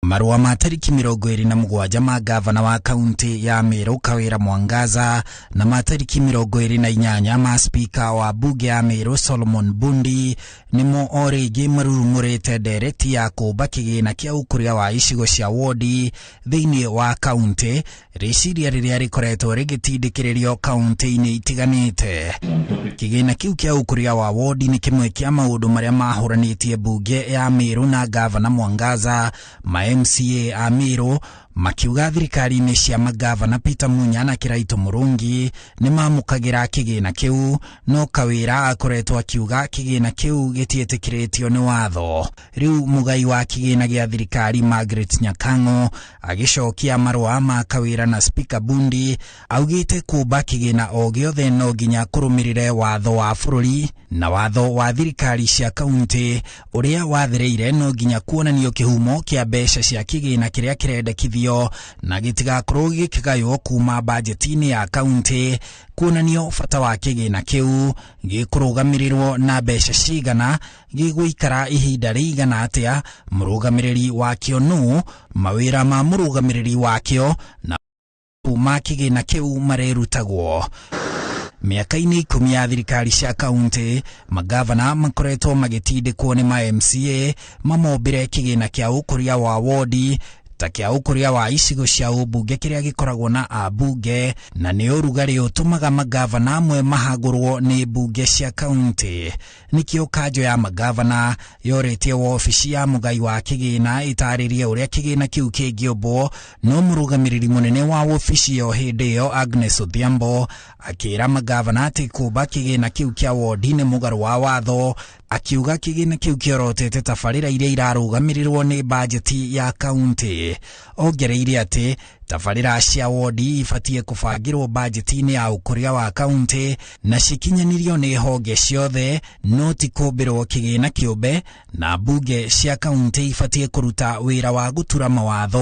Marua ma tariki 27 ma gavana wa kaunti ya Meru Kawira Mwangaza na ma tariki 28 ma spika wa bunge ya Meru Solomon Bundi nimo origi marurumurite ndereti ya kuba kigina kia ukuria wa icigo cia wodi thiini wa kaunti riciria riria rikoretwo rigitindikiririo kaunti-ini itiganite. Kigina kiu kia ukuria wa wodi ni kimwe kia maundu maria mahuranitie bunge ya Meru na gavana Mwangaza. MCA a Meru makiuga thirikari-ini cia magavana Peter Munya na Kiraitu Murungi ni mamukagira kigina kiu, no Kawira akoretwo akiuga kigina kiu gitietikiritio ni watho. Riu mugai wa kigina gia thirikari Margaret Nyakango agicokia marua ma Kawira na Speaker Bundi augite kuba kigina o giothe no nginya kurumirire watho wa bururi na watho wa thirikari cia kaunti uria wathireire no nginya kuonanio kihumo kia mbeca cia kigina kiria kirendekithio na gitigakorwo gikigaywo kuma budget-ini ya kaunti, kuonanio bata wa kigina kiu gikurugamirirwo na mbeca cigana, giguikara ihinda rigana atia, murugamiriri wakio nu, mawira ma murugamiriri wakio na kuma kigina kiu marerutagwo. Miaka-ini 10 ya thirikari cia kaunti, magavana makoretwo magitindikwo ni ma MCA mamombire kigina kia ukuria wa wodi ta kia ukuria wa icigo cia ubunge kiria gikoragwo na abunge, na ni urugari utumaga magavana amwe mahagurwo ni bunge cia kaunti. Nikio kanjo ya magavana yoretie wobici ya mugai wa kigina itaririe uria kigina kiu kingiombwo, no murugamiriri munene wa wobici yo hindi yo Agnes Odhiambo akira magavana ati kuba kigina kiu kia wodi ni mugaru wa watho, akiuga kigina kiu kiorotete tabarira iria irarugamirirwo ni bajeti ya kaunti. Ongereire ati tabarira cia wodi ifatie kubangirwo bajeti-ini ya ukuria wa kaunti na cikinyanirio ni honge ciothe, no ti kumbirwo kigina kiumbe, na bunge cia kaunti ifatie kuruta wira wa gutura mawatho